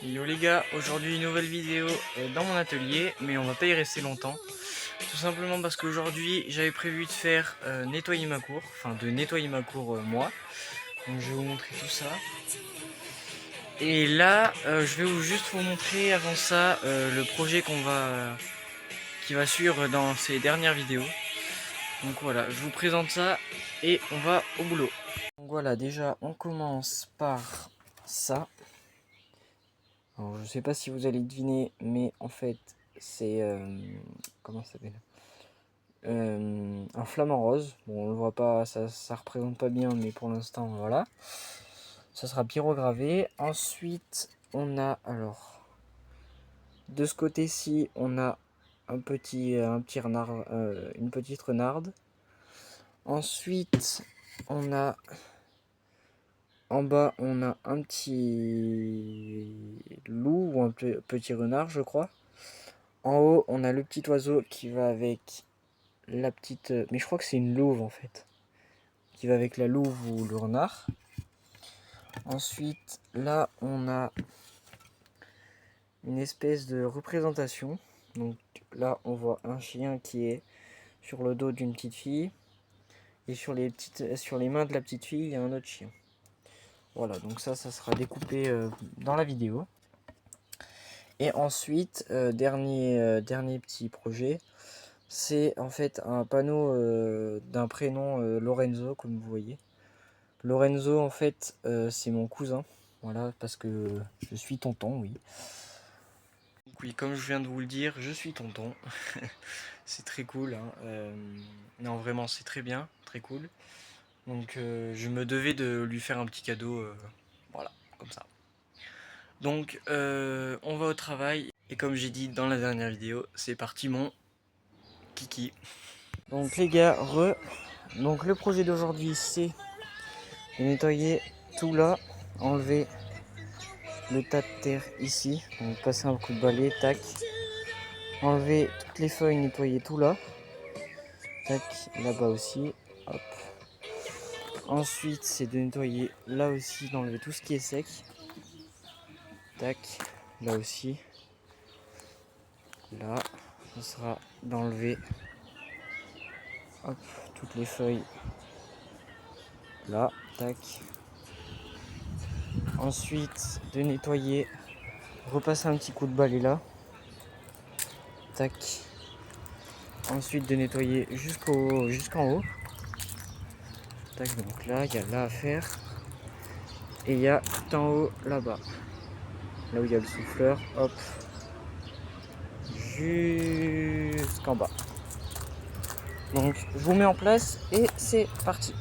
Yo les gars, aujourd'hui une nouvelle vidéo dans mon atelier, mais on va pas y rester longtemps. Tout simplement parce qu'aujourd'hui j'avais prévu de faire nettoyer ma cour, enfin de nettoyer ma cour moi. Donc je vais vous montrer tout ça. Et là je vais juste vous montrer avant ça le projet qui va suivre dans ces dernières vidéos. Donc voilà, je vous présente ça et on va au boulot. Donc voilà, déjà on commence par ça. Alors, je sais pas si vous allez deviner, mais en fait c'est comment ça s'appelle, un flamant rose. Bon, on le voit pas, ça représente pas bien, mais pour l'instant voilà, ça sera pyrogravé. Ensuite on a, alors de ce côté-ci on a un petit renard, une petite renarde. Ensuite on a en bas, on a un petit loup ou un petit renard, je crois. En haut, on a le petit oiseau qui va avec la petite... Mais je crois que c'est une louve en fait. Qui va avec la louve ou le renard. Ensuite, là, on a une espèce de représentation. Donc là, on voit un chien qui est sur le dos d'une petite fille. Et sur les mains de la petite fille, il y a un autre chien. Voilà, donc ça sera découpé dans la vidéo. Et ensuite, dernier petit projet, c'est en fait un panneau d'un prénom Lorenzo, comme vous voyez. Lorenzo, en fait, c'est mon cousin, voilà, parce que je suis tonton, oui. Donc oui, comme je viens de vous le dire, je suis tonton. C'est très cool, hein. Non, vraiment, c'est très bien, très cool. Donc je me devais de lui faire un petit cadeau, voilà, comme ça. Donc on va au travail, et comme j'ai dit dans la dernière vidéo, c'est parti mon kiki. Donc les gars, donc le projet d'aujourd'hui c'est de nettoyer tout là, enlever le tas de terre ici, donc passer un coup de balai, tac, enlever toutes les feuilles, nettoyer tout là, tac, là-bas aussi, hop. Ensuite c'est de nettoyer là aussi, d'enlever tout ce qui est sec, tac, là aussi, là, ce sera d'enlever hop, toutes les feuilles là, tac. Ensuite de nettoyer, repasser un petit coup de balai là, tac. Ensuite de nettoyer jusqu'en haut, tac. Donc là il y a là à faire, et il y a tout en haut là-bas, là où il y a le souffleur, hop, jusqu'en bas. Donc je vous mets en place et c'est parti.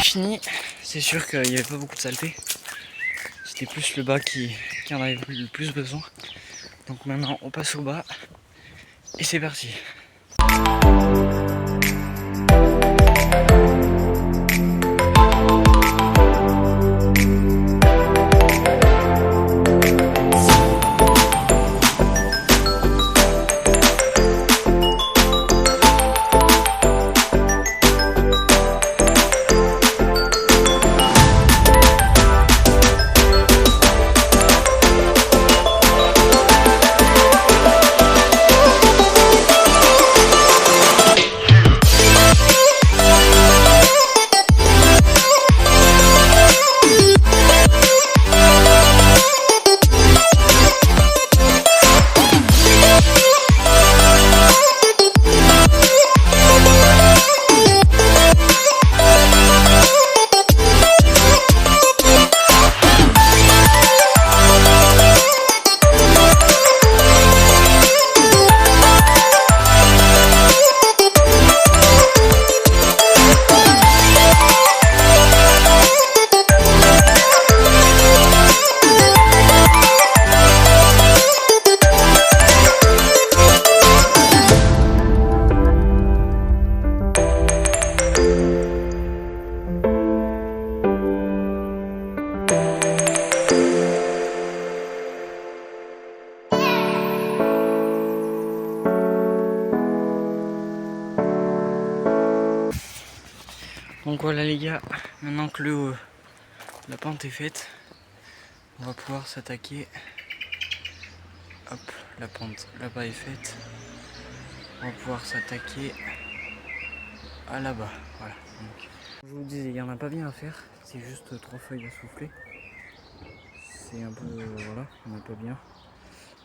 Fini, c'est sûr qu'il n'y avait pas beaucoup de saleté, c'était plus le bas qui en avait le plus besoin. Donc maintenant on passe au bas et c'est parti. Donc voilà les gars, maintenant que la pente est faite, on va pouvoir s'attaquer. Hop, la pente là-bas est faite. On va pouvoir s'attaquer à là-bas. Voilà. Donc, je vous disais, il n'y en a pas bien à faire. C'est juste 3 feuilles à souffler. C'est un peu, voilà, on n'a pas bien.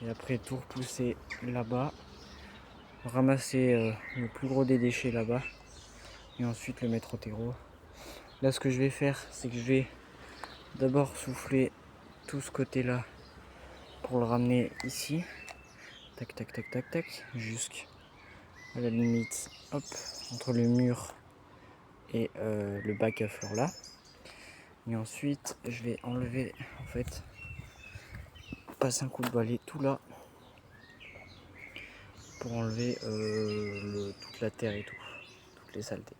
Et après tout repousser là-bas. Ramasser le plus gros des déchets là-bas. Et ensuite le mettre au terreau. Là ce que je vais faire, c'est que je vais d'abord souffler tout ce côté-là pour le ramener ici. Tac, tac, tac, tac, tac. Jusqu'à la limite, hop, entre le mur et le bac à fleurs là. Et ensuite, je vais enlever, en fait, passer un coup de balai tout là pour enlever toute la terre et tout, toutes les saletés.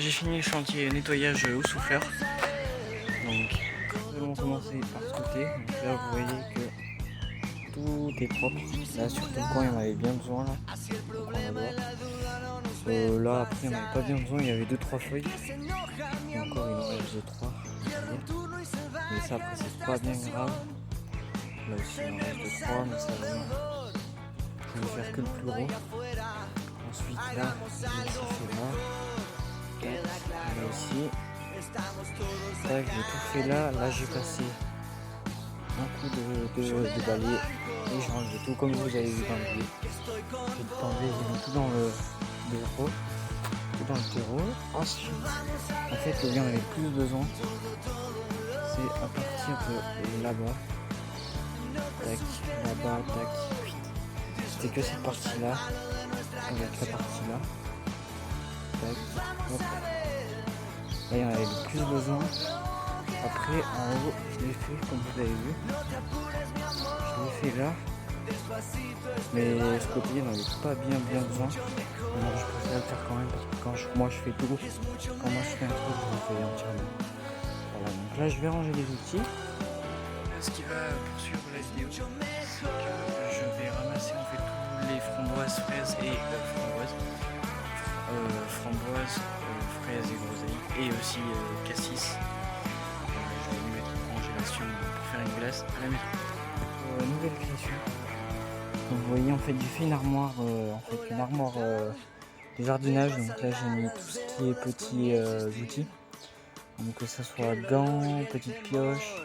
j'ai fini le chantier nettoyage au souffleur. Donc nous allons commencer par ce côté. Donc là vous voyez que tout est propre. Là sur tout le coin il y en avait bien besoin là. Donc on va voir. Là après il n'y en avait pas bien besoin, il y avait 2-3 feuilles. Et encore il en reste 2-3. Mais ça après c'est pas bien grave. Là aussi il en reste 2-3 mais ça va. Je vais faire que le plus gros. Ensuite là, j'ai aussi fait là. Là aussi. Tac, j'ai tout fait là. Là j'ai passé un coup de balai et j'ai enlevé tout comme vous avez vu dans le vidéo. J'ai tout enlevé, j'ai mis tout dans le terreau. Tout dans le terreau. Ensuite, en fait le bien avait plus besoin. C'est à partir de là-bas. Tac, là-bas, tac. C'était que cette partie là. Avec la partie là. Tac, hop. Là il y en avait le plus besoin. Après en haut je l'ai fait comme vous avez vu. Je l'ai fait là. Mais ce côté il n'y en avait pas bien besoin. Alors je préfère le faire quand même parce que quand moi je fais tout. Quand moi je fais un truc je le fais entièrement. Voilà, donc là je vais ranger les outils. Ce qui va poursuivre la vidéo, c'est que je vais ramasser en fait tous les framboises, fraises et fraises et groseilles et aussi cassis. Je vais les mettre en congélation pour faire une glace à la maison. Nouvelle création. Donc vous voyez en fait j'ai fait une armoire, de jardinage. Donc là j'ai mis tout ce qui est petits outils. Donc que ce soit gants, petites pioches.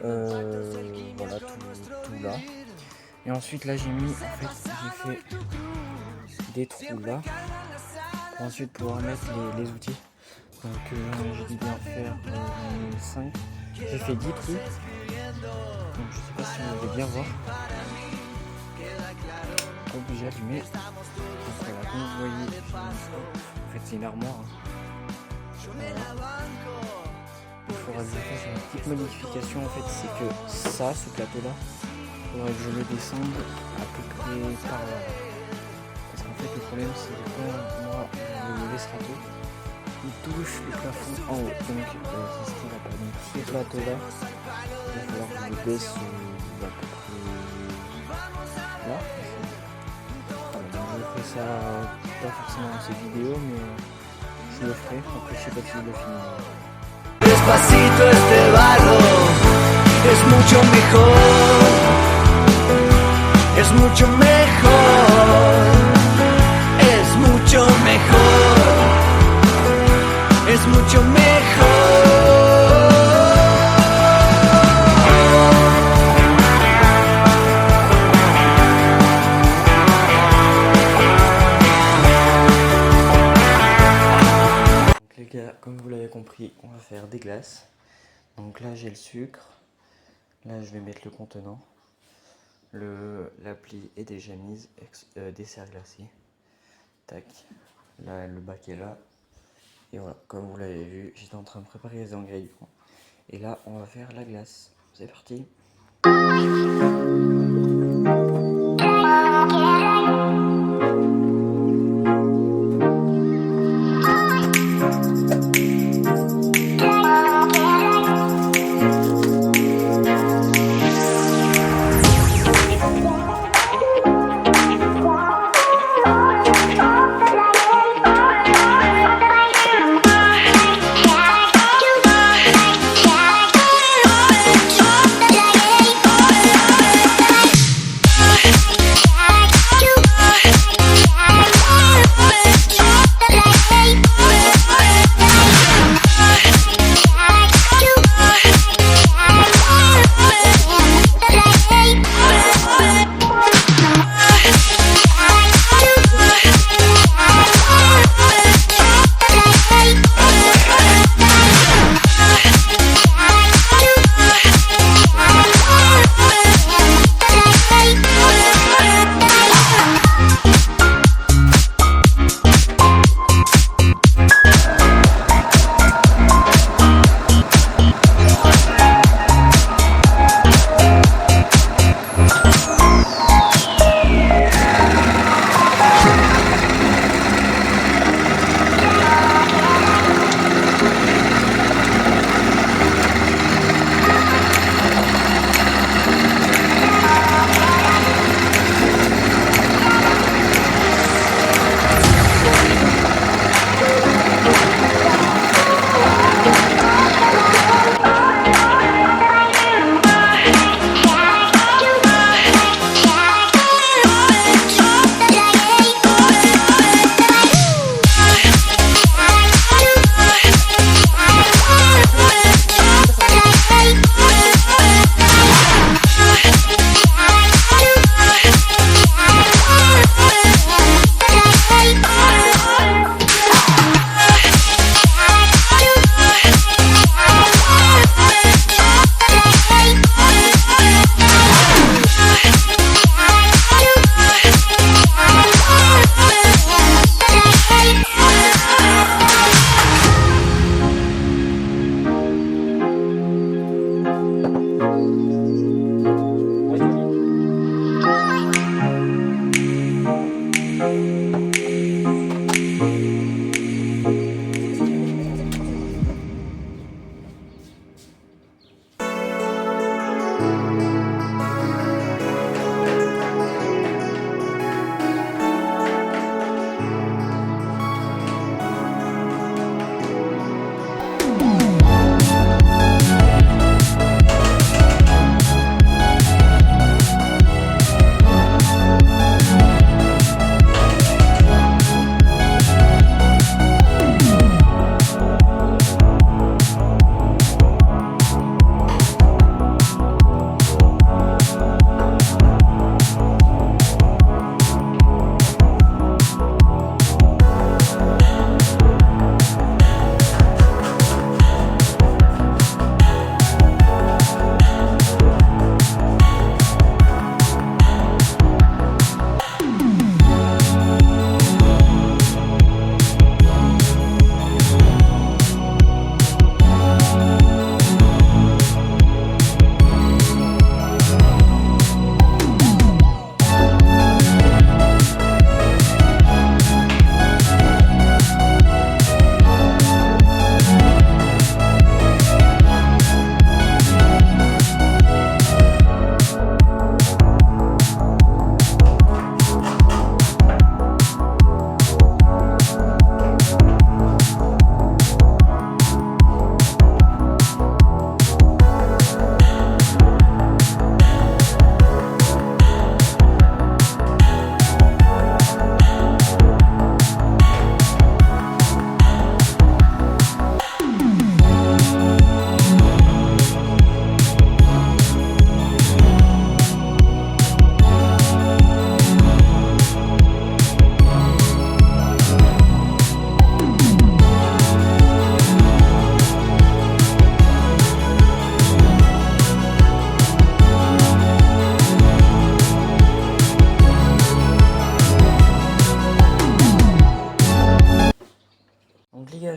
Voilà tout là. Et ensuite là j'ai mis j'ai fait des trous là pour ensuite pouvoir mettre les outils. Donc j'ai dû bien faire 5. J'ai fait 10 trous. Donc je sais pas si vous allez bien voir. Pas obligé d'allumer. Donc voilà, comme vous voyez, en fait c'est une armoire. Voilà. Il faudra que je fasse une petite modification en fait, c'est que ça, ce plateau là, il faudrait que je le descende à peu près par là. Parce qu'en fait le problème c'est que quand moi je laisse râteau, il touche le plafond en haut. Donc c'est ce qui va pas. Donc ce plateau là, il va falloir que je le baisse à peu près là. Voilà, donc je ferai ça pas forcément dans cette vidéo mais je le ferai. Après je sais pas si je le finirai. Despacito este barro es mucho mejor, es mucho mejor, es mucho mejor, es mucho mejor. Les gars, comme vous l'avez compris, on va faire des glaces. Donc là j'ai le sucre, là je vais mettre le contenant, l'appli est déjà mise, dessert glacé, tac, là le bac est là, et voilà, comme vous l'avez vu, j'étais en train de préparer les ingrédients, et là on va faire la glace, c'est parti.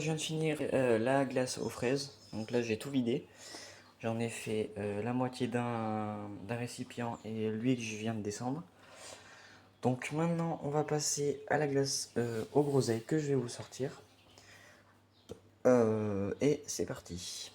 je viens de finir la glace aux fraises. Donc là, j'ai tout vidé. J'en ai fait la moitié d'un récipient et l'huile, je viens de descendre. Donc maintenant, on va passer à la glace aux groseilles que je vais vous sortir. Et c'est parti.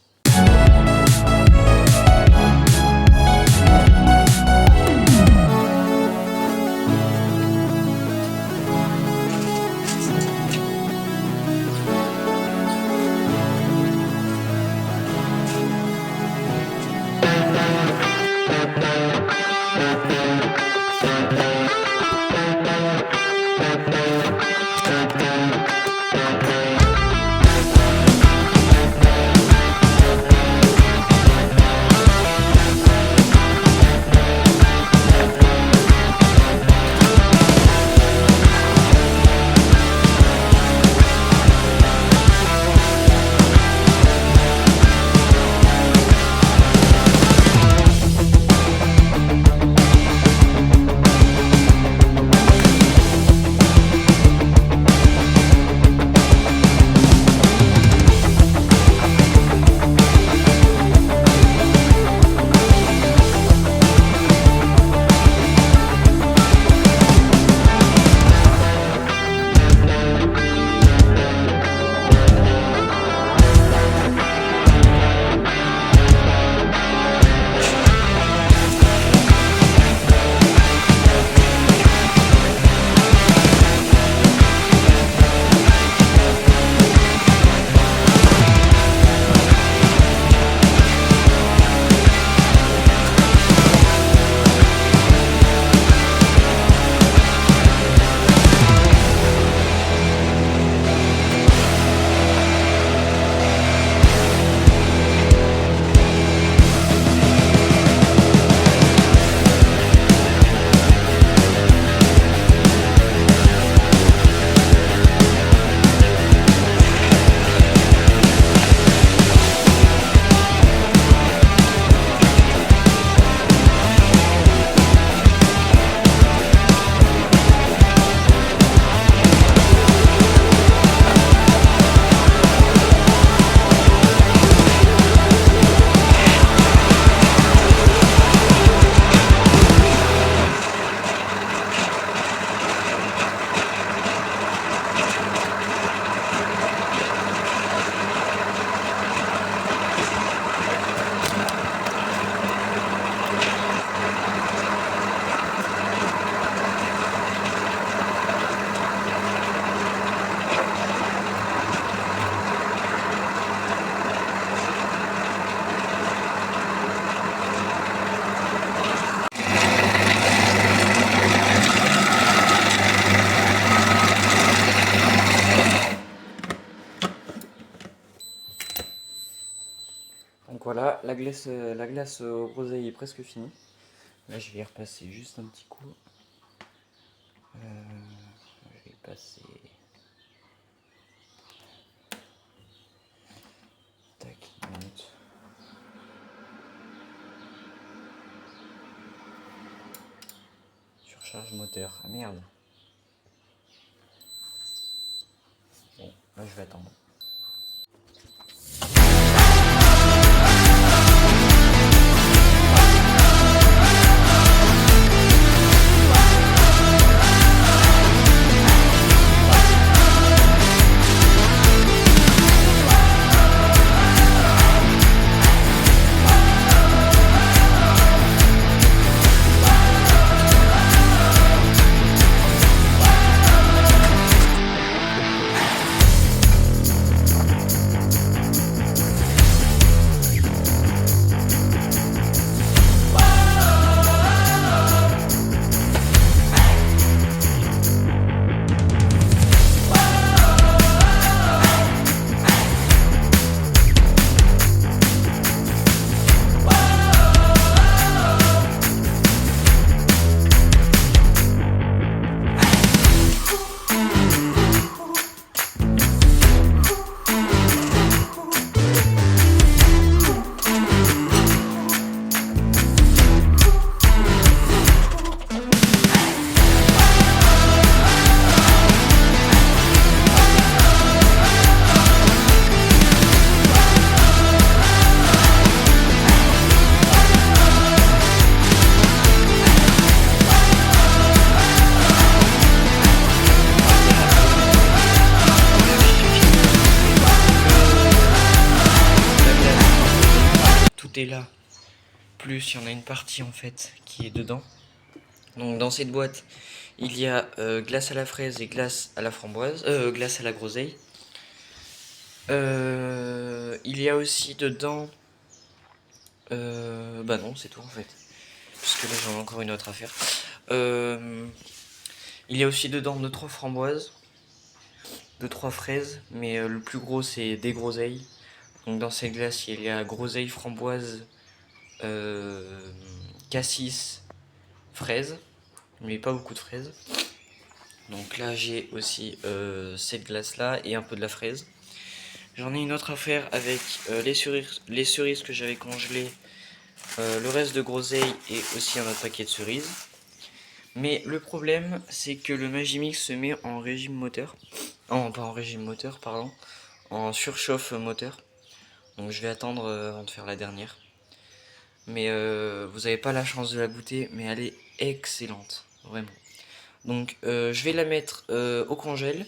Donc voilà, la glace aux groseilles est presque finie. Là, je vais y repasser juste un petit coup. Je vais passer. Tac, une minute. Surcharge moteur. Ah merde. Bon, là je vais attendre. est là, plus il y en a une partie en fait qui est dedans. Donc dans cette boîte, il y a glace à la fraise et glace à la framboise, glace à la groseille. Il y a aussi dedans, bah non, c'est tout en fait, parce que là j'en ai encore une autre à faire. Il y a aussi dedans 2-3 framboises, 2-3 fraises, mais le plus gros c'est des groseilles. Donc dans cette glace il y a groseille, framboise, cassis, fraises, mais pas beaucoup de fraises. Donc là j'ai aussi cette glace là et un peu de la fraise. J'en ai une autre à faire avec les cerises que j'avais congelées, le reste de groseille et aussi un autre paquet de cerises. Mais le problème c'est que le Magimix se met en régime moteur. Oh, pas en régime moteur, pardon. En surchauffe moteur. Donc je vais attendre avant de faire la dernière. Mais vous n'avez pas la chance de la goûter, mais elle est excellente, vraiment. Donc je vais la mettre au congèle.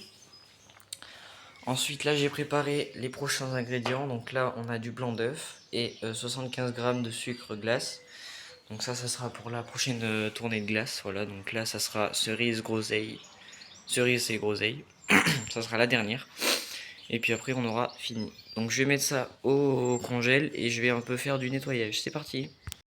Ensuite là j'ai préparé les prochains ingrédients. Donc là on a du blanc d'œuf et 75 g de sucre glace. Donc ça sera pour la prochaine tournée de glace. Voilà, donc là ça sera cerise, groseille. Cerise et groseille. Ça sera la dernière. Et puis après on aura fini. Donc je vais mettre ça au congèle et je vais un peu faire du nettoyage. C'est parti.